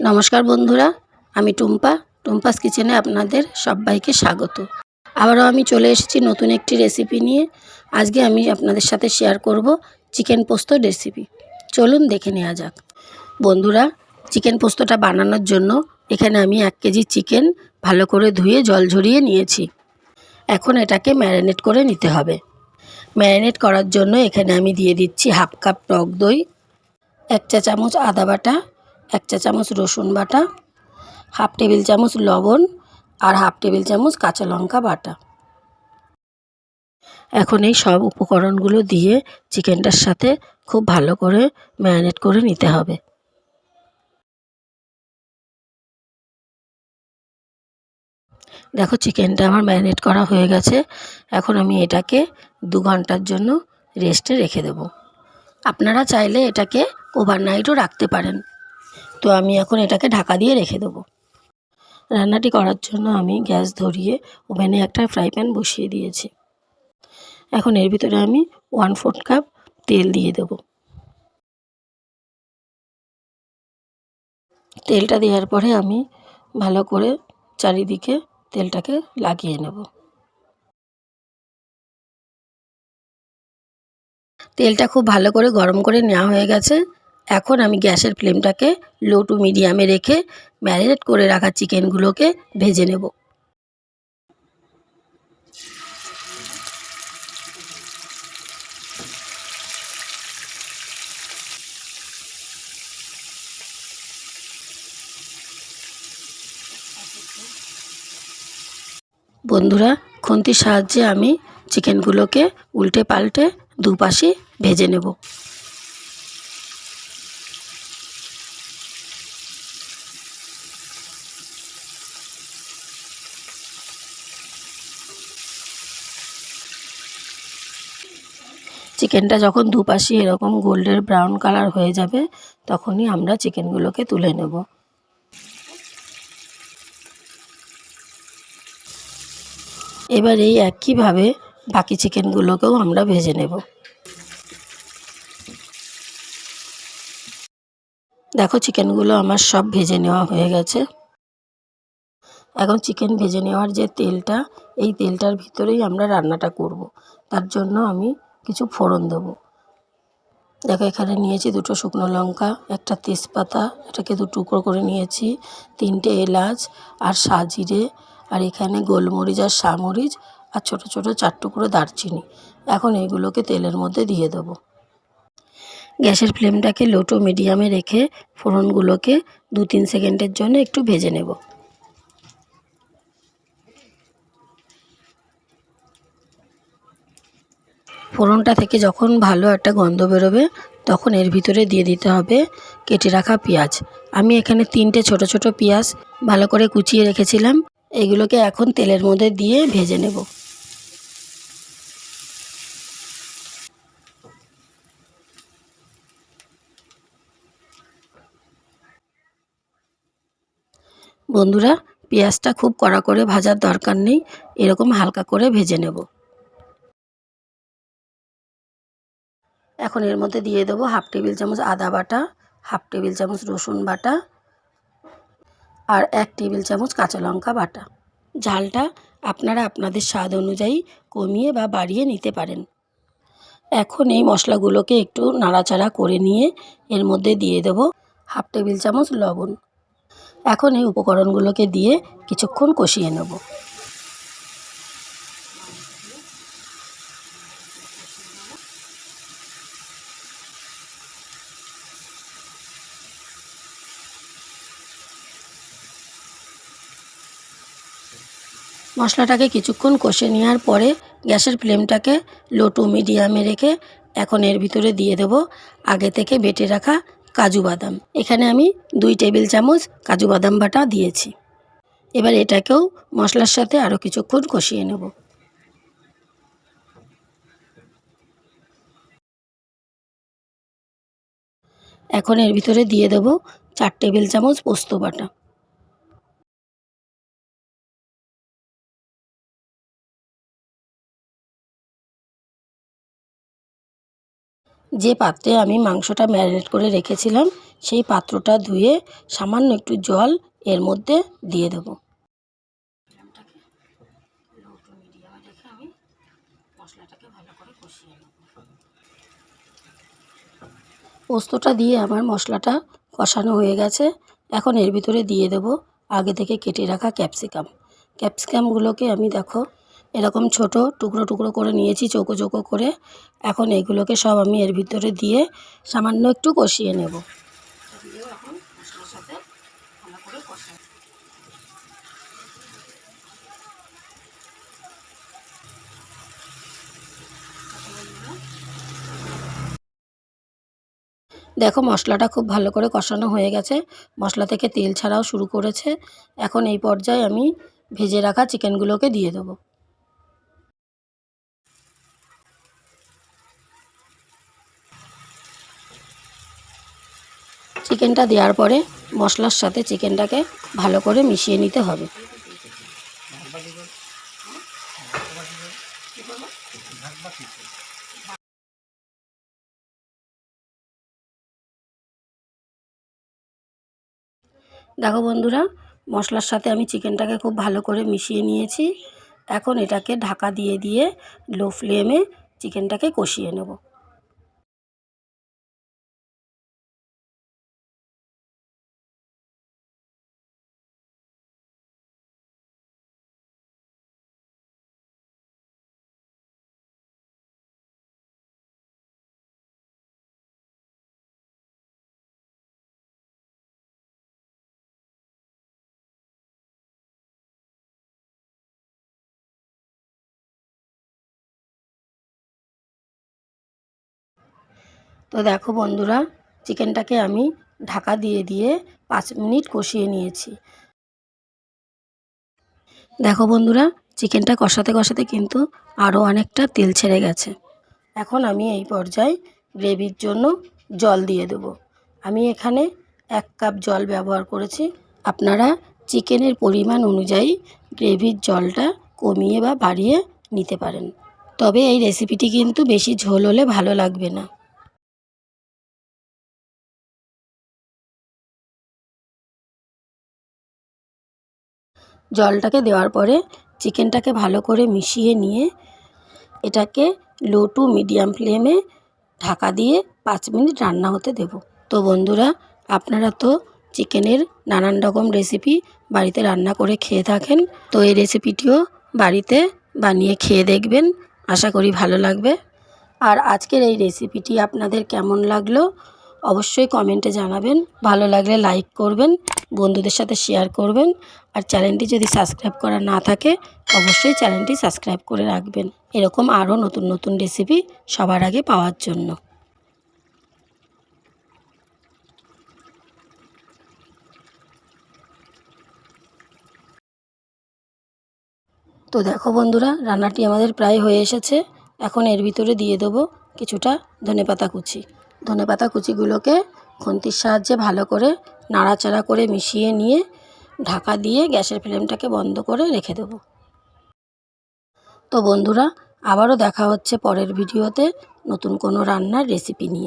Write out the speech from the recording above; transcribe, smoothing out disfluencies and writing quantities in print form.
নমস্কার বন্ধুরা, আমি টুম্পাস কিচেনে আপনাদের সবাইকে স্বাগত। আবারও আমি চলে এসেছি নতুন একটি রেসিপি নিয়ে। আজকে আমি আপনাদের সাথে শেয়ার করব চিকেন পোস্ত রেসিপি। চলুন দেখে নেওয়া যাক। বন্ধুরা, চিকেন পোস্তটা বানানোর জন্য এখানে আমি 1 কেজি চিকেন ভালো করে ধুয়ে জল ঝরিয়ে নিয়েছি। এখন এটাকে ম্যারিনেট করে নিতে হবে। ম্যারিনেট করার জন্য এখানে আমি দিয়ে দিচ্ছি হাফ কাপ টক দই, 1 চা চামচ আদা বাটা, 1 চা চামচ রসুন বাটা, হাফ টেবিল চামচ লবণ আর হাফ টেবিল চামচ কাঁচা লঙ্কা বাটা। এখন এই সব উপকরণগুলো দিয়ে চিকেনটার সাথে খুব ভালো করে ম্যারিনেট করে নিতে হবে। দেখো, চিকেনটা আমার ম্যারিনেট করা হয়ে গেছে। এখন আমি এটাকে 2 ঘন্টার জন্য রেস্টে রেখে দেব। আপনারা চাইলে এটাকে ওভারনাইটও রাখতে পারেন। তো আমি এখন এটাকে ঢাকা দিয়ে রেখে দেবো। রান্নাটি করার জন্য আমি গ্যাস ধরিয়ে ওভেনে একটা ফ্রাই প্যান বসিয়ে দিয়েছি। এখন এর ভিতরে আমি 1/4 কাপ তেল দিয়ে দেব। তেলটা দেওয়ার পরে আমি ভালো করে চারিদিকে তেলটাকে লাগিয়ে নেব। তেলটা খুব ভালো করে গরম করে নেওয়া হয়ে গেছে। এখন আমি গ্যাসের ফ্লেমটাকে লো টু মিডিয়ামে রেখে ম্যারিনেট করে রাখা চিকেনগুলোকে ভেজে নেব। বন্ধুরা, খুন্তির সাহায্যে আমি চিকেনগুলোকে উল্টে পাল্টে দুপাশে ভেজে নেব। চিকেনটা যখন দুপাশে এরকম গোল্ডেন ব্রাউন কালার হয়ে যাবে, তখনই আমরা চিকেনগুলোকে তুলে নেব। এবার এই একইভাবে বাকি চিকেনগুলোকেও আমরা ভেজে নেব। দেখো, চিকেনগুলো আমার সব ভেজে নেওয়া হয়ে গেছে। এখন চিকেন ভেজে নেওয়ার যে তেলটা, এই তেলটার ভিতরেই আমরা রান্নাটা করব। তার জন্য আমি কিছু ফোড়ন দেবো। দেখো, এখানে নিয়েছি 2টো শুকনো লঙ্কা, একটা তেজপাতা, এটাকে 2 টুকরো করে নিয়েছি, 3টে এলাচ আর সাজিরে, আর এখানে গোলমরিচ আর সামরিচ, আর ছোট ছোট 4 টুকরো দারচিনি। এখন এগুলোকে তেলের মধ্যে দিয়ে দেবো। গ্যাসের ফ্লেমটাকে লো টু মিডিয়ামে রেখে ফোড়নগুলোকে 2-3 সেকেন্ডের জন্য একটু ভেজে নেব। ফোড়নটা থেকে যখন ভালো একটা গন্ধ বেরোবে, তখন এর ভিতরে দিয়ে দিতে হবে কেটে রাখা পেঁয়াজ। আমি এখানে 3টে ছোট ছোট পেঁয়াজ ভালো করে কুচিয়ে রেখেছিলাম। এগুলোকে এখন তেলের মধ্যে দিয়ে ভেজে নেব। বন্ধুরা, পেঁয়াজটা খুব কড়া করে ভাজার দরকার নেই, এরকম হালকা করে ভেজে নেব। এখন এর মধ্যে দিয়ে দেবো হাফ টেবিল চামচ আদা বাটা, হাফ টেবিল চামচ রসুন বাটা আর 1 টেবিল চামচ কাঁচা লঙ্কা বাটা। ঝালটা আপনারা আপনাদের স্বাদ অনুযায়ী কমিয়ে বা বাড়িয়ে নিতে পারেন। এখন এই মশলাগুলোকে একটু নাড়াচাড়া করে নিয়ে এর মধ্যে দিয়ে দেব হাফ টেবিল চামচ লবণ। এখন এই উপকরণগুলোকে দিয়ে কিছুক্ষণ কষিয়ে নেব। মশলাটাকে কিছুক্ষণ কষে নেওয়ার পরে গ্যাসের ফ্লেমটাকে লো টু মিডিয়ামে রেখে এখন এর ভিতরে দিয়ে দেব আগে থেকে বেটে রাখা কাজু বাদাম। এখানে আমি 2 টেবিল চামচ কাজু বাদাম বাটা দিয়েছি। এবার এটাকেও মশলার সাথে আরও কিছুক্ষণ কষিয়ে নেব। এখন এর ভিতরে দিয়ে দেব 4 টেবিল চামচ পোস্ত বাটা। যে পাত্রে আমি মাংসটা ম্যারিনেট করে রেখেছিলাম, সেই পাত্রটা ধুয়ে সামান্য একটু জল এর মধ্যে দিয়ে দেবো। মশলাটাকে ভালো করে কষিয়ে নেব। পোস্তটা দিয়ে আমার মশলাটা কষানো হয়ে গেছে। এখন এর ভিতরে দিয়ে দেব আগে থেকে কেটে রাখা ক্যাপসিকাম। ক্যাপসিকামগুলোকে আমি দেখো এরকম ছোট টুকরো টুকরো করে নিয়েছি, চৌকো চৌকো করে। এখন এগুলোকে সব আমি এর ভিতরে দিয়ে সামান্য একটু কষিয়ে নেব। এখন মশলার সাথে ভালো করে কষাই। দেখো মশলাটা খুব ভালো করে কষানো হয়ে গেছে, মশলা থেকে তেল ছাড়াও শুরু করেছে। এখন এই পর্যায়ে আমি ভেজে রাখা চিকেনগুলোকে দিয়ে দেবো। চিকেনটা দেওয়ার পরে মশলার সাথে চিকেনটাকে ভালো করে মিশিয়ে নিতে হবে। দেখো বন্ধুরা, মশলার সাথে আমি চিকেনটাকে খুব ভালো করে মিশিয়ে নিয়েছি। এখন এটাকে ঢাকা দিয়ে দিয়ে লো ফ্লেমে চিকেনটাকে কষিয়ে নেব। তো দেখো বন্ধুরা, চিকেনটাকে আমি ঢাকা দিয়ে দিয়ে 5 মিনিট কষিয়ে নিয়েছি। দেখো বন্ধুরা, চিকেনটা কষাতে কষাতে কিন্তু আরও অনেকটা তেল ছেড়ে গেছে। এখন আমি এই পর্যায়ে গ্রেভির জন্য জল দিয়ে দেবো। আমি এখানে 1 কাপ জল ব্যবহার করেছি। আপনারা চিকেনের পরিমাণ অনুযায়ী গ্রেভির জলটা কমিয়ে বা বাড়িয়ে নিতে পারেন। তবে এই রেসিপিটি কিন্তু বেশি ঝোল হলে ভালো লাগবে না। জলটাকে দেওয়ার পরে চিকেনটাকে ভালো করে মিশিয়ে নিয়ে এটাকে লো টু মিডিয়াম ফ্লেমে ঢাকা দিয়ে 5 মিনিট রান্না হতে দেব। তো বন্ধুরা, আপনারা তো চিকেনের নানান রকম রেসিপি বাড়িতে রান্না করে খেয়ে থাকেন। তো এই রেসিপিটিও বাড়িতে বানিয়ে খেয়ে দেখবেন, আশা করি ভালো লাগবে। আর আজকের এই রেসিপিটি আপনাদের কেমন লাগলো অবশ্যই কমেন্টে জানাবেন। ভালো লাগলে লাইক করবেন, বন্ধুদের সাথে শেয়ার করবেন। আর চ্যানেলটি যদি সাবস্ক্রাইব করা না থাকে অবশ্যই চ্যানেলটি সাবস্ক্রাইব করে রাখবেন, এরকম আরও নতুন নতুন রেসিপি সবার আগে পাওয়ার জন্য। তো দেখো বন্ধুরা, রান্নাটি আমাদের প্রায় হয়ে এসেছে। এখন এর ভিতরে দিয়ে দেবো কিছুটা ধনেপাতা কুচি। ধনেপাতা কুচিগুলোকে খুন্তির সাহায্যে ভালো করে নাড়াচাড়া করে মিশিয়ে নিয়ে ঢাকা দিয়ে গ্যাসের ফ্লেমটাকে বন্ধ করে রেখে দেব। তো বন্ধুরা, আবারও দেখা হচ্ছে পরের ভিডিওতে নতুন কোনো রান্নার রেসিপি নিয়ে।